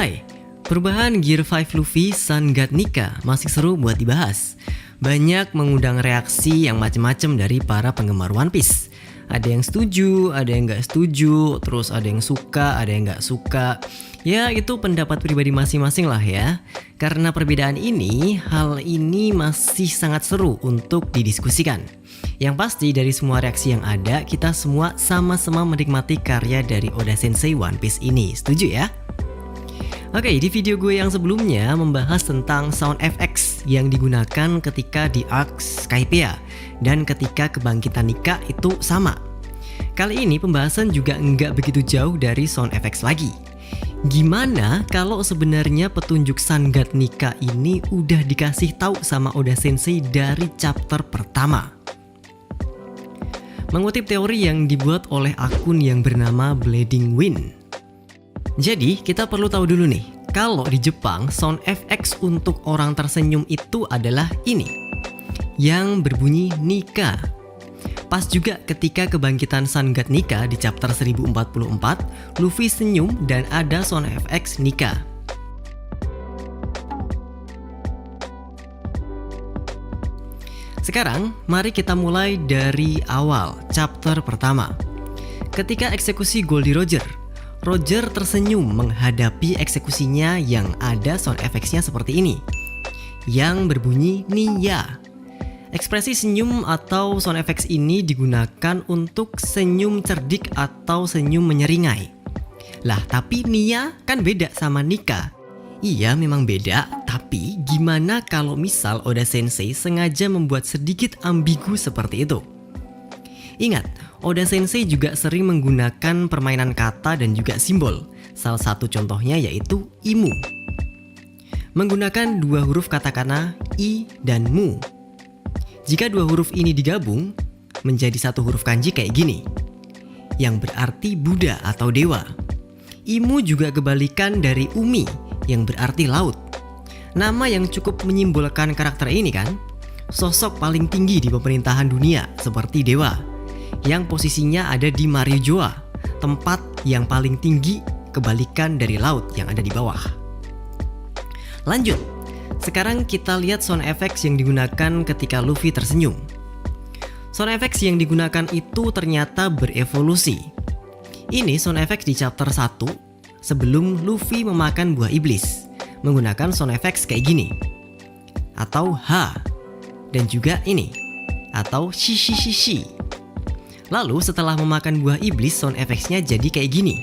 Hai, perubahan Gear 5 Luffy Sun God Nika masih seru buat dibahas. Banyak mengundang reaksi yang macam-macam dari para penggemar One Piece. Ada yang setuju, ada yang nggak setuju, terus ada yang suka, ada yang nggak suka. Ya itu pendapat pribadi masing-masing lah ya. Karena perbedaan ini, hal ini masih sangat seru untuk didiskusikan. Yang pasti dari semua reaksi yang ada, kita semua sama-sama menikmati karya dari Oda Sensei One Piece ini. Setuju ya? Oke, di video gue yang sebelumnya membahas tentang sound FX yang digunakan ketika di arc Skypiea dan ketika kebangkitan Nika itu sama. Kali ini pembahasan juga nggak begitu jauh dari sound FX lagi. Gimana kalau sebenarnya petunjuk Sun God Nika ini udah dikasih tahu sama Oda Sensei dari chapter pertama? Mengutip teori yang dibuat oleh akun yang bernama Bleeding Wind. Jadi kita perlu tahu dulu nih, kalau di Jepang sound FX untuk orang tersenyum itu adalah ini, yang berbunyi Nika. Pas juga ketika kebangkitan Sun God Nika di chapter 1044, Luffy senyum dan ada sound FX Nika. Sekarang mari kita mulai dari awal chapter pertama. Ketika eksekusi Goldie Roger, Roger tersenyum menghadapi eksekusinya yang ada sound effects-nya seperti ini, yang berbunyi Nia. Ekspresi senyum atau sound effects ini digunakan untuk senyum cerdik atau senyum menyeringai. Lah tapi Nia kan beda sama Nika. Iya memang beda, tapi gimana kalau misal Oda Sensei sengaja membuat sedikit ambigu seperti itu? Ingat, Oda Sensei juga sering menggunakan permainan kata dan juga simbol. Salah satu contohnya yaitu imu. Menggunakan dua huruf katakana i dan mu. Jika dua huruf ini digabung menjadi satu huruf kanji kayak gini, yang berarti Buddha atau dewa. Imu juga kebalikan dari umi yang berarti laut. Nama yang cukup menyimbolkan karakter ini kan? Sosok paling tinggi di pemerintahan dunia seperti dewa, yang posisinya ada di Mariojoa, tempat yang paling tinggi kebalikan dari laut yang ada di bawah. Lanjut, sekarang kita lihat sound effects yang digunakan ketika Luffy tersenyum. Sound effects yang digunakan itu ternyata berevolusi. Ini sound effects di chapter 1 sebelum Luffy memakan buah iblis, menggunakan sound effects kayak gini, atau ha, dan juga ini, atau shi shi shi shi. Lalu setelah memakan buah iblis, sound effects-nya jadi kayak gini,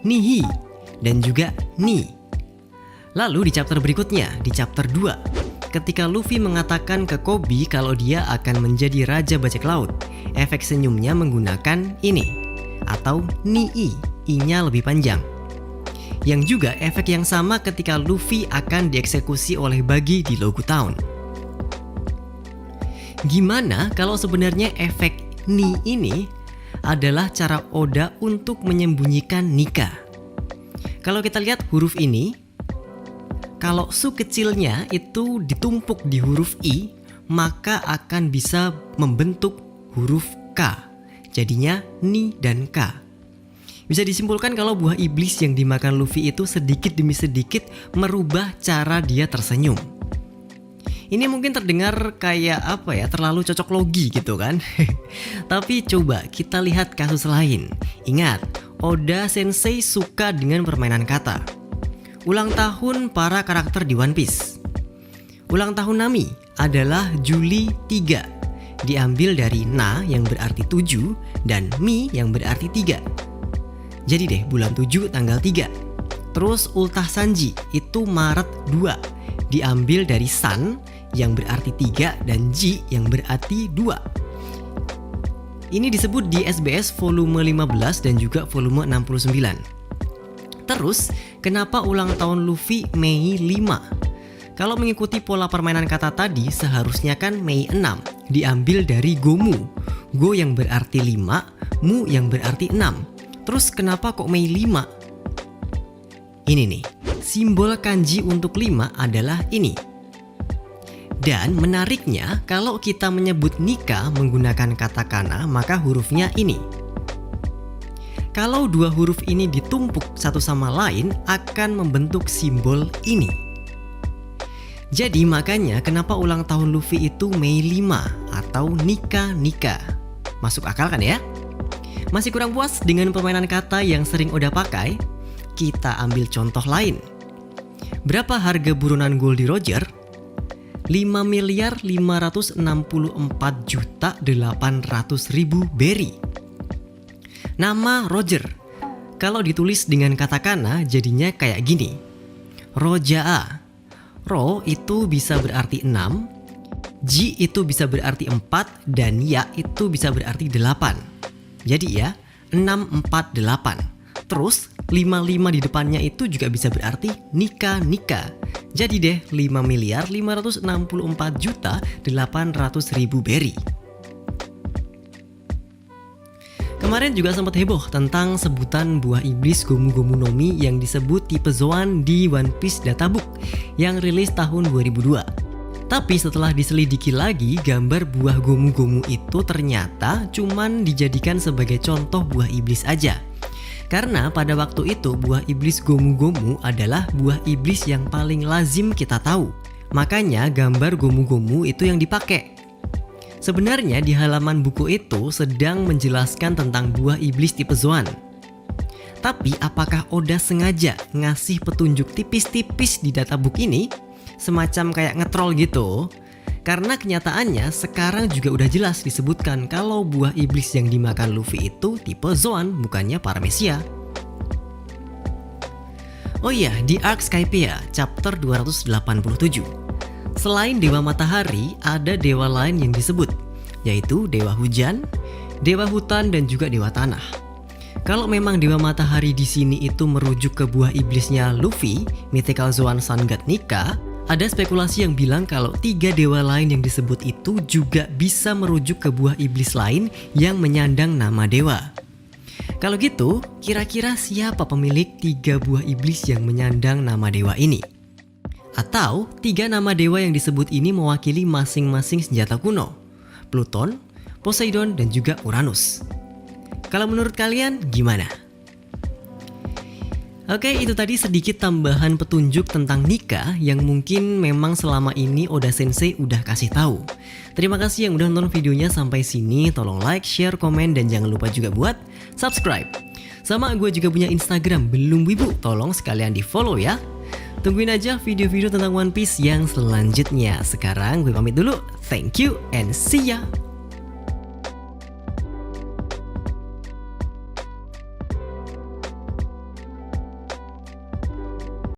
nihi, dan juga ni. Lalu di chapter berikutnya, di chapter 2, ketika Luffy mengatakan ke Koby kalau dia akan menjadi Raja Bajak Laut, efek senyumnya menggunakan ini, atau ni-i, i-nya lebih panjang. Yang juga efek yang sama ketika Luffy akan dieksekusi oleh Buggy di Logu Town. Gimana kalau sebenarnya efek ni ini adalah cara Oda untuk menyembunyikan Nika? Kalau kita lihat huruf ini, kalau su kecilnya itu ditumpuk di huruf i, maka akan bisa membentuk huruf K. Jadinya ni dan K. Bisa disimpulkan kalau buah iblis yang dimakan Luffy itu sedikit demi sedikit merubah cara dia tersenyum. Ini mungkin terdengar kayak apa ya, terlalu cocok logi gitu kan. Tapi coba kita lihat kasus lain. Ingat, Oda Sensei suka dengan permainan kata. Ulang tahun para karakter di One Piece. Ulang tahun Nami adalah Juli 3. Diambil dari Na yang berarti 7 dan Mi yang berarti 3. Jadi deh bulan 7 tanggal 3. Terus ultah Sanji itu Maret 2. Diambil dari Sun yang berarti 3 dan Ji yang berarti 2. Ini disebut di SBS volume 15 dan juga volume 69. Terus, kenapa ulang tahun Luffy Mei 5? Kalau mengikuti pola permainan kata tadi, seharusnya kan Mei 6, diambil dari Gomu. Go yang berarti 5, Mu yang berarti 6. Terus kenapa kok Mei 5? Ini nih, simbol kanji untuk 5 adalah ini. Dan menariknya, kalau kita menyebut Nika menggunakan katakana, maka hurufnya ini. Kalau dua huruf ini ditumpuk satu sama lain akan membentuk simbol ini. Jadi makanya kenapa ulang tahun Luffy itu Mei 5 atau Nika. Masuk akal kan ya? Masih kurang puas dengan permainan kata yang sering Oda pakai? Kita ambil contoh lain. Berapa harga buronan Goldie Roger? 5.564.800.000 berry. Nama Roger. Kalau ditulis dengan katakana jadinya kayak gini. Rojaa. Ro itu bisa berarti 6, Ji itu bisa berarti 4, dan Ya itu bisa berarti 8. Jadi ya, 648. Terus 55 di depannya itu juga bisa berarti Nika. Jadi deh 5.564.800.000 berry. Kemarin juga sempat heboh tentang sebutan buah iblis Gomu Gomu no Mi yang disebut tipe Zoan di One Piece Databook yang rilis tahun 2002. Tapi setelah diselidiki lagi, gambar buah Gomu Gomu itu ternyata cuman dijadikan sebagai contoh buah iblis aja. Karena pada waktu itu buah iblis Gomu Gomu adalah buah iblis yang paling lazim kita tahu. Makanya gambar Gomu Gomu itu yang dipakai. Sebenarnya di halaman buku itu sedang menjelaskan tentang buah iblis tipe Zoan. Tapi apakah Oda sengaja ngasih petunjuk tipis-tipis di databook ini? Semacam kayak ngetrol gitu? Karena kenyataannya sekarang juga udah jelas disebutkan kalau buah iblis yang dimakan Luffy itu tipe Zoan, bukannya Paramecia. Oh iya, di Arc Skypiea chapter 287. Selain Dewa Matahari, ada dewa lain yang disebut, yaitu Dewa Hujan, Dewa Hutan, dan juga Dewa Tanah. Kalau memang Dewa Matahari di sini itu merujuk ke buah iblisnya Luffy, Mythical Zoan Sun God Nika, ada spekulasi yang bilang kalau 3 dewa lain yang disebut itu juga bisa merujuk ke buah iblis lain yang menyandang nama dewa. Kalau gitu, kira-kira siapa pemilik 3 buah iblis yang menyandang nama dewa ini? Atau 3 nama dewa yang disebut ini mewakili masing-masing senjata kuno, Pluton, Poseidon, dan juga Uranus. Kalau menurut kalian gimana? Oke, itu tadi sedikit tambahan petunjuk tentang Nika yang mungkin memang selama ini Oda Sensei udah kasih tahu. Terima kasih yang udah nonton videonya sampai sini. Tolong like, share, komen, dan jangan lupa juga buat subscribe. Sama gue juga punya Instagram Belum Wibu, tolong sekalian di follow ya. Tungguin aja video-video tentang One Piece yang selanjutnya. Sekarang gue pamit dulu. Thank you and see ya.